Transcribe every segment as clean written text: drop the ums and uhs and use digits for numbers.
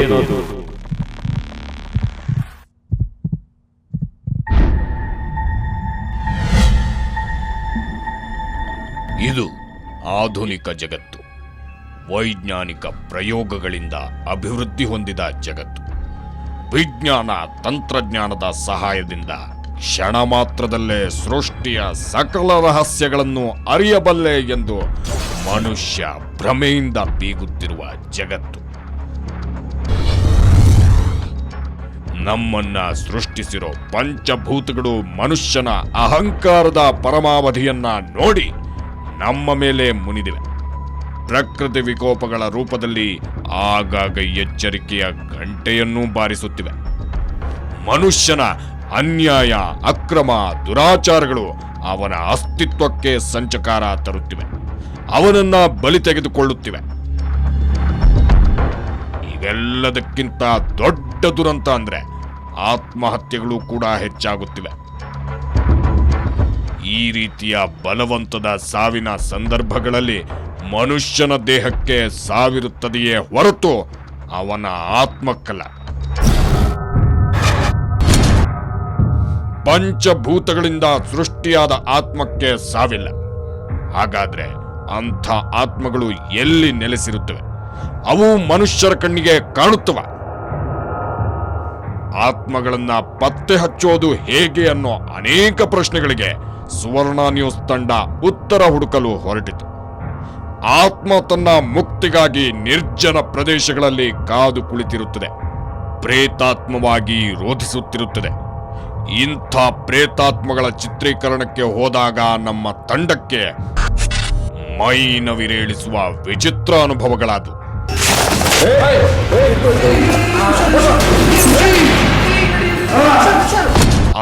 ಇದು ಆಧುನಿಕ ಜಗತ್ತು. ವೈಜ್ಞಾನಿಕ ಪ್ರಯೋಗಗಳಿಂದ ಅಭಿವೃದ್ಧಿ ಹೊಂದಿದ ಜಗತ್ತು. ವಿಜ್ಞಾನ ತಂತ್ರಜ್ಞಾನದ ಸಹಾಯದಿಂದ ಕ್ಷಣ ಮಾತ್ರದಲ್ಲೇ ಸೃಷ್ಟಿಯ ಸಕಲ ರಹಸ್ಯಗಳನ್ನು ಅರಿಯಬಲ್ಲೆ ಎಂದು ಮನುಷ್ಯ ಭ್ರಮೆಯಿಂದ ಬೀಗುತ್ತಿರುವ ಜಗತ್ತು. ನಮ್ಮನ್ನ ಸೃಷ್ಟಿಸಿರೋ ಪಂಚಭೂತಗಳು ಮನುಷ್ಯನ ಅಹಂಕಾರದ ಪರಮಾವಧಿಯನ್ನ ನೋಡಿ ನಮ್ಮ ಮೇಲೆ ಮುನಿದಿವೆ. ಪ್ರಕೃತಿ ವಿಕೋಪಗಳ ರೂಪದಲ್ಲಿ ಆಗಾಗ ಎಚ್ಚರಿಕೆಯ ಗಂಟೆಯನ್ನೂ ಬಾರಿಸುತ್ತಿವೆ. ಮನುಷ್ಯನ ಅನ್ಯಾಯ, ಅಕ್ರಮ, ದುರಾಚಾರಗಳು ಅವನ ಅಸ್ತಿತ್ವಕ್ಕೆ ಸಂಚಕಾರ ತರುತ್ತಿವೆ. ಅವನನ್ನ ಬಲಿ ತೆಗೆದುಕೊಳ್ಳುತ್ತಿವೆ. ಇವೆಲ್ಲದಕ್ಕಿಂತ ದೊಡ್ಡ ದುರಂತ ಅಂದ್ರೆ ಆತ್ಮಹತ್ಯೆಗಳು ಕೂಡ ಹೆಚ್ಚಾಗುತ್ತಿವೆ. ಈ ರೀತಿಯ ಬಲವಂತದ ಸಾವಿನ ಸಂದರ್ಭಗಳಲ್ಲಿ ಮನುಷ್ಯನ ದೇಹಕ್ಕೆ ಸಾವಿರುತ್ತದೆಯೇ ಹೊರತು ಅವನ ಆತ್ಮಕ್ಕಲ್ಲ. ಪಂಚಭೂತಗಳಿಂದ ಸೃಷ್ಟಿಯಾದ ಆತ್ಮಕ್ಕೆ ಸಾವಿಲ್ಲ. ಹಾಗಾದ್ರೆ ಅಂಥ ಆತ್ಮಗಳು ಎಲ್ಲಿ ನೆಲೆಸಿರುತ್ತವೆ? ಅವು ಮನುಷ್ಯರ ಕಣ್ಣಿಗೆ ಕಾಣುತ್ತವ? ಆತ್ಮಗಳನ್ನ ಪತ್ತೆ ಹಚ್ಚೋದು ಹೇಗೆ ಅನ್ನೋ ಅನೇಕ ಪ್ರಶ್ನೆಗಳಿಗೆ ಸುವರ್ಣ ನ್ಯೂಸ್ ತಂಡ ಉತ್ತರ ಹುಡುಕಲು ಹೊರಟಿತು. ಆತ್ಮ ತನ್ನ ಮುಕ್ತಿಗಾಗಿ ನಿರ್ಜನ ಪ್ರದೇಶಗಳಲ್ಲಿ ಕಾದು ಕುಳಿತಿರುತ್ತದೆ. ಪ್ರೇತಾತ್ಮವಾಗಿ ರೋಧಿಸುತ್ತಿರುತ್ತದೆ. ಇಂಥ ಪ್ರೇತಾತ್ಮಗಳ ಚಿತ್ರೀಕರಣಕ್ಕೆ ಹೋದಾಗ ನಮ್ಮ ತಂಡಕ್ಕೆ ಮೈನವಿರೇಳಿಸುವ ವಿಚಿತ್ರ ಅನುಭವಗಳಾದವು.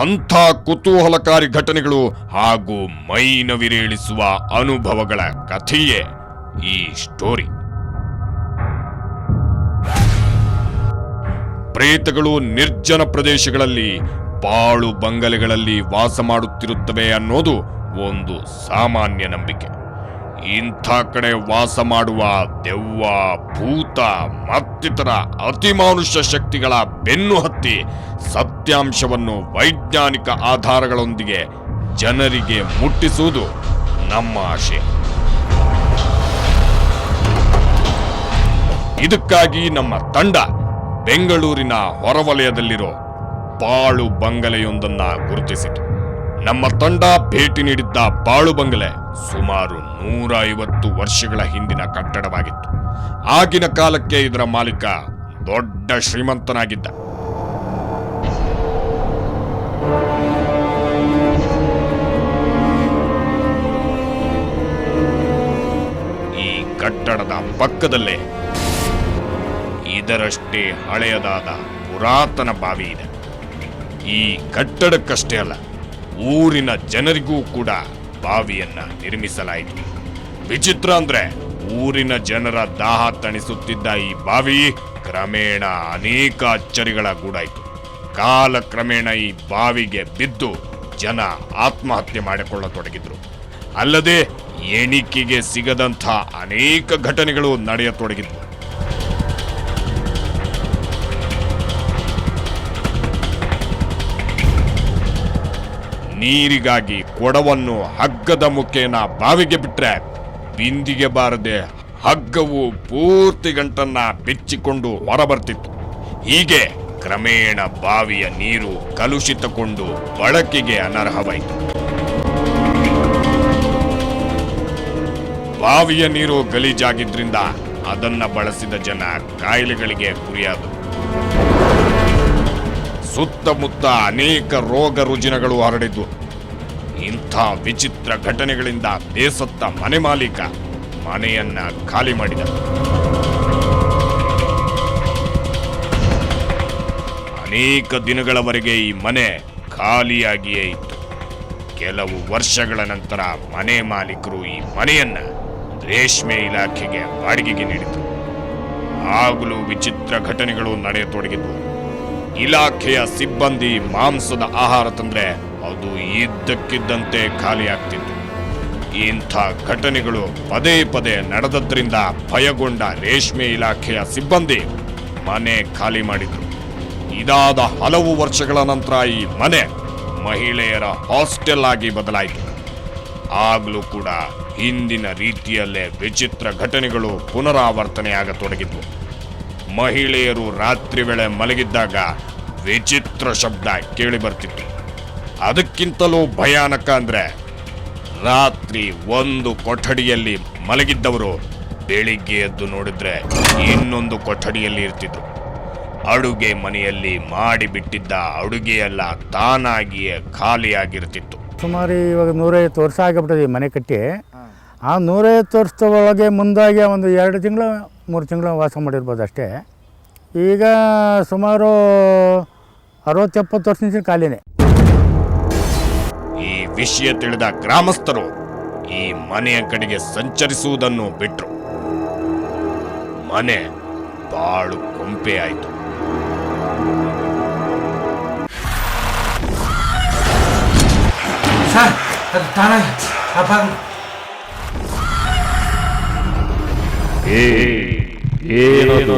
ಅಂಥ ಕುತೂಹಲಕಾರಿ ಘಟನೆಗಳು ಹಾಗೂ ಮೈನವಿರೇಳಿಸುವ ಅನುಭವಗಳ ಕಥೆಯೇ ಈ ಸ್ಟೋರಿ. ಪ್ರೇತಗಳು ನಿರ್ಜನ ಪ್ರದೇಶಗಳಲ್ಲಿ ಪಾಳು ಬಂಗಲೆಗಳಲ್ಲಿ ವಾಸ ಮಾಡುತ್ತಿರುತ್ತವೆ ಅನ್ನೋದು ಒಂದು ಸಾಮಾನ್ಯ ನಂಬಿಕೆ. ಇಂಥ ಕಡೆ ವಾಸ ಮಾಡುವ ದೆವ್ವ, ಭೂತ ಮತ್ತಿತರ ಅತಿಮಾನುಷ್ಯ ಶಕ್ತಿಗಳ ಬೆನ್ನು ಹತ್ತಿ ಸತ್ಯಾಂಶವನ್ನು ವೈಜ್ಞಾನಿಕ ಆಧಾರಗಳೊಂದಿಗೆ ಜನರಿಗೆ ಮುಟ್ಟಿಸುವುದು ನಮ್ಮ ಆಶೆ. ಇದಕ್ಕಾಗಿ ನಮ್ಮ ತಂಡ ಬೆಂಗಳೂರಿನ ಹೊರವಲಯದಲ್ಲಿರೋ ಪಾಳು ಬಂಗಲೆಯೊಂದನ್ನ ಗುರುತಿಸಿತು. ನಮ್ಮ ತಂಡ ಭೇಟಿ ನೀಡಿದ್ದ ಪಾಳು ಬಂಗಲೆ ಸುಮಾರು 150 ವರ್ಷಗಳ ಹಿಂದಿನ ಕಟ್ಟಡವಾಗಿತ್ತು. ಆಗಿನ ಕಾಲಕ್ಕೆ ಇದರ ಮಾಲೀಕ ದೊಡ್ಡ ಶ್ರೀಮಂತನಾಗಿದ್ದ. ಈ ಕಟ್ಟಡದ ಪಕ್ಕದಲ್ಲೇ ಇದರಷ್ಟೇ ಹಳೆಯದಾದ ಪುರಾತನ ಬಾವಿ ಇದೆ. ಈ ಕಟ್ಟಡಕ್ಕಷ್ಟೇ ಅಲ್ಲ, ಊರಿನ ಜನರಿಗೂ ಕೂಡ ಬಾವಿಯನ್ನ ನಿರ್ಮಿಸಲಾಯಿತು. ವಿಚಿತ್ರ ಅಂದ್ರೆ ಊರಿನ ಜನರ ದಾಹ ತಣಿಸುತ್ತಿದ್ದ ಈ ಬಾವಿ ಕ್ರಮೇಣ ಅನೇಕ ಅಚ್ಚರಿಗಳ ಗೂಡಾಯಿತು. ಕಾಲಕ್ರಮೇಣ ಈ ಬಾವಿಗೆ ಬಿದ್ದು ಜನ ಆತ್ಮಹತ್ಯೆ ಮಾಡಿಕೊಳ್ಳತೊಡಗಿದ್ರು. ಅಲ್ಲದೆ ಎಣಿಕೆಗೆ ಸಿಗದಂಥ ಅನೇಕ ಘಟನೆಗಳು ನಡೆಯತೊಡಗಿದ್ವು. ನೀರಿಗಾಗಿ ಕೊಡವನ್ನು ಹಗ್ಗದ ಮುಖೇನ ಬಾವಿಗೆ ಬಿಟ್ರೆ ಬಿಂದಿಗೆ ಬಾರದೆ ಹಗ್ಗವು ಪೂರ್ತಿ ಗಂಟನ್ನ ಬೆಚ್ಚಿಕೊಂಡು ಹೊರಬರ್ತಿತ್ತು. ಹೀಗೆ ಕ್ರಮೇಣ ಬಾವಿಯ ನೀರು ಕಲುಷಿತಗೊಂಡು ಬಳಕೆಗೆ ಅನರ್ಹವಾಯಿತು. ಬಾವಿಯ ನೀರು ಗಲೀಜಾಗಿದ್ರಿಂದ ಅದನ್ನ ಬಳಸಿದ ಜನ ಕಾಯಿಲೆಗಳಿಗೆ ಗುರಿಯಾದರು. ಸುತ್ತಮುತ್ತ ಅನೇಕ ರೋಗ ರುಜಿನಗಳು ಹರಡಿದ್ವು. ಇಂಥ ವಿಚಿತ್ರ ಘಟನೆಗಳಿಂದ ಬೇಸತ್ತ ಮನೆ ಮಾಲೀಕ ಮನೆಯನ್ನ ಖಾಲಿ ಮಾಡಿದ. ಅನೇಕ ದಿನಗಳವರೆಗೆ ಈ ಮನೆ ಖಾಲಿಯಾಗಿಯೇ ಇತ್ತು. ಕೆಲವು ವರ್ಷಗಳ ನಂತರ ಮನೆ ಮಾಲೀಕರು ಈ ಮನೆಯನ್ನ ರೇಷ್ಮೆ ಇಲಾಖೆಗೆ ಬಾಡಿಗೆಗೆ ನೀಡಿದರು. ಆಗಲೂ ವಿಚಿತ್ರ ಘಟನೆಗಳು ನಡೆಯತೊಡಗಿದ್ವು. ಇಲಾಖೆಯ ಸಿಬ್ಬಂದಿ ಮಾಂಸದ ಆಹಾರ ತಂದ್ರೆ ಅದು ಇದ್ದಕ್ಕಿದ್ದಂತೆ ಖಾಲಿಯಾಗ್ತಿತ್ತು. ಇಂಥ ಘಟನೆಗಳು ಪದೇ ಪದೇ ನಡೆದದ್ರಿಂದ ಭಯಗೊಂಡ ರೇಷ್ಮೆ ಇಲಾಖೆಯ ಸಿಬ್ಬಂದಿ ಮನೆ ಖಾಲಿ ಮಾಡಿದ್ರು. ಇದಾದ ಹಲವು ವರ್ಷಗಳ ನಂತರ ಈ ಮನೆ ಮಹಿಳೆಯರ ಹಾಸ್ಟೆಲ್ ಆಗಿ ಬದಲಾಯಿತು. ಆಗ್ಲೂ ಕೂಡ ಹಿಂದಿನ ರೀತಿಯಲ್ಲೇ ವಿಚಿತ್ರ ಘಟನೆಗಳು ಪುನರಾವರ್ತನೆಯಾಗತೊಡಗಿದ್ವು. ಮಹಿಳೆಯರು ರಾತ್ರಿ ವೇಳೆ ಮಲಗಿದ್ದಾಗ ವಿಚಿತ್ರ ಶಬ್ದ ಕೇಳಿ ಬರ್ತಿತ್ತು. ಅದಕ್ಕಿಂತಲೂ ಭಯಾನಕ ಅಂದ್ರೆ ರಾತ್ರಿ ಒಂದು ಕೊಠಡಿಯಲ್ಲಿ ಮಲಗಿದ್ದವರು ಬೆಳಿಗ್ಗೆ ಎದ್ದು ನೋಡಿದ್ರೆ ಇನ್ನೊಂದು ಕೊಠಡಿಯಲ್ಲಿ ಇರ್ತಿದ್ರು. ಅಡುಗೆ ಮನೆಯಲ್ಲಿ ಮಾಡಿಬಿಟ್ಟಿದ್ದ ಅಡುಗೆಯೆಲ್ಲ ತಾನಾಗಿಯೇ ಖಾಲಿಯಾಗಿರ್ತಿತ್ತು. ಸುಮಾರು ಇವಾಗ 150 ವರ್ಷ ಆಗಿಬಿಟ್ಟಿದೆ ಈ ಮನೆ ಕಟ್ಟಿ. ಆ 150 ವರ್ಷದ ಒಳಗೆ ಮುಂದಾಗಿ ಒಂದು 2 ತಿಂಗಳು 3 ತಿಂಗಳು ವಾಸ ಮಾಡಿರ್ಬೋದು ಅಷ್ಟೇ. ಈಗ ಸುಮಾರು 60-70 ವರ್ಷದಿಂದ ಖಾಲಿನೇ. ಈ ವಿಷಯ ತಿಳಿದ ಗ್ರಾಮಸ್ಥರು ಈ ಮನೆಯ ಕಡೆಗೆ ಸಂಚರಿಸುವುದನ್ನು ಬಿಟ್ರು. ಮನೆ ಬಾಳು ಕೊಂಪೆ ಆಯಿತು. ಏನದು